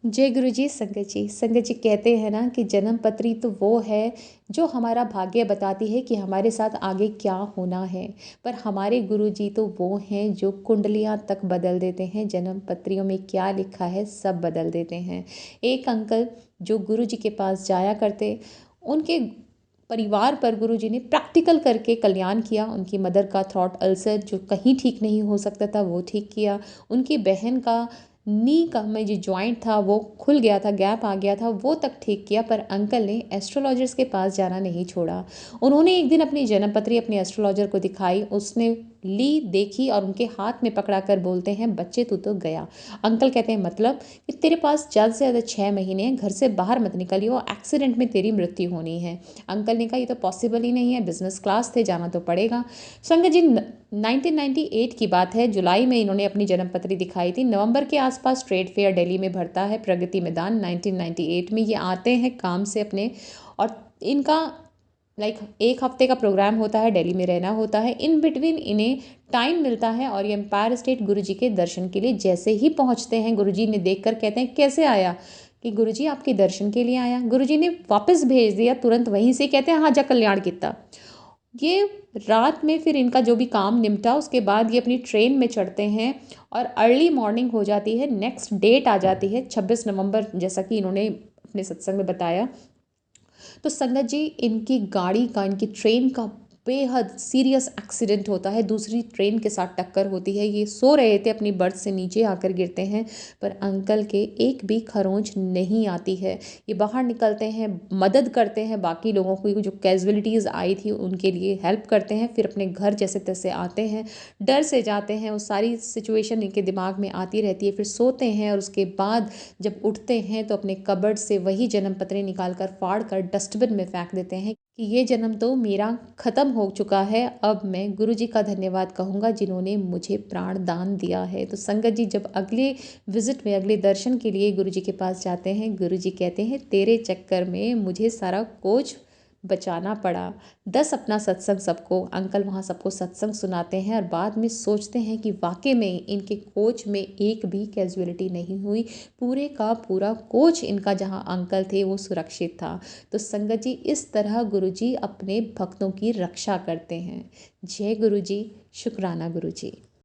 जय गुरु जी। संगत जी, संगत जी कहते हैं ना कि जन्म पत्री तो वो है जो हमारा भाग्य बताती है कि हमारे साथ आगे क्या होना है। पर हमारे गुरु जी तो वो हैं जो कुंडलियाँ तक बदल देते हैं, जन्म पत्रियों में क्या लिखा है सब बदल देते हैं। एक अंकल जो गुरु जी के पास जाया करते, उनके परिवार पर गुरु जी ने प्रैक्टिकल करके कल्याण किया। उनकी मदर का थ्रॉट अल्सर जो कहीं ठीक नहीं हो सकता था वो ठीक किया। उनकी बहन का नी का में जो जॉइंट था वो खुल गया था, गैप आ गया था, वो तक ठीक किया। पर अंकल ने एस्ट्रोलॉजर्स के पास जाना नहीं छोड़ा। उन्होंने एक दिन अपनी जन्मपत्री अपने एस्ट्रोलॉजर को दिखाई, उसने ली, देखी और उनके हाथ में पकड़ा कर बोलते हैं, बच्चे तू तो गया। अंकल कहते हैं मतलब कि तेरे पास ज़्यादा से ज़्यादा 6 महीने हैं, घर से बाहर मत निकलियो, एक्सीडेंट में तेरी मृत्यु होनी है। अंकल ने कहा ये तो पॉसिबल ही नहीं है, बिजनेस क्लास थे, जाना तो पड़ेगा। संगत जी 1998 की बात है, जुलाई में इन्होंने अपनी जन्मपत्री दिखाई थी। नवंबर के आसपास ट्रेड फेयर दिल्ली में भरता है प्रगति मैदान। 1998 में ये आते हैं काम से अपने, और इनका एक हफ्ते का प्रोग्राम होता है, दिल्ली में रहना होता है। इन बिटवीन इन्हें टाइम मिलता है और ये एम्पायर स्टेट गुरुजी के दर्शन के लिए जैसे ही पहुंचते हैं, गुरुजी ने देखकर कहते हैं कैसे आया, कि गुरुजी आपके दर्शन के लिए आया। गुरुजी ने वापस भेज दिया तुरंत वहीं से, कहते हैं हाँ जा कल्याण किता। ये रात में फिर इनका जो भी काम निपटा, उसके बाद ये अपनी ट्रेन में चढ़ते हैं और अर्ली मॉर्निंग हो जाती है। नेक्स्ट डेट आ जाती है 26 नवंबर, जैसा कि इन्होंने अपने सत्संग में बताया। तो संगत जी इनकी गाड़ी का, इनकी ट्रेन का बेहद सीरियस एक्सीडेंट होता है, दूसरी ट्रेन के साथ टक्कर होती है। ये सो रहे थे, अपनी बर्थ से नीचे आकर गिरते हैं, पर अंकल के एक भी खरोंच नहीं आती है। ये बाहर निकलते हैं, मदद करते हैं बाकी लोगों को, जो कैजुअलिटीज़ आई थी उनके लिए हेल्प करते हैं, फिर अपने घर जैसे तैसे आते हैं, डर से जाते हैं। वो सारी सिचुएशन इनके दिमाग में आती रहती है, फिर सोते हैं और उसके बाद जब उठते हैं तो अपने कबर्ड से वही जन्म पत्री निकाल कर फाड़ कर डस्टबिन में फेंक देते हैं कि ये जन्म तो मेरा ख़त्म हो चुका है, अब मैं गुरु जी का धन्यवाद कहूँगा जिन्होंने मुझे प्राण दान दिया है। तो संगत जी जब अगले विजिट में, अगले दर्शन के लिए गुरु जी के पास जाते हैं, गुरु जी कहते हैं तेरे चक्कर में मुझे सारा कोच बचाना पड़ा। 10 अपना सत्संग सबको, अंकल वहाँ सबको सत्संग सुनाते हैं और बाद में सोचते हैं कि वाकई में इनके कोच में एक भी कैजुअलिटी नहीं हुई, पूरे का पूरा कोच इनका जहाँ अंकल थे वो सुरक्षित था। तो संगत जी इस तरह गुरु जी अपने भक्तों की रक्षा करते हैं। जय गुरु जी, शुक्राना गुरु जी।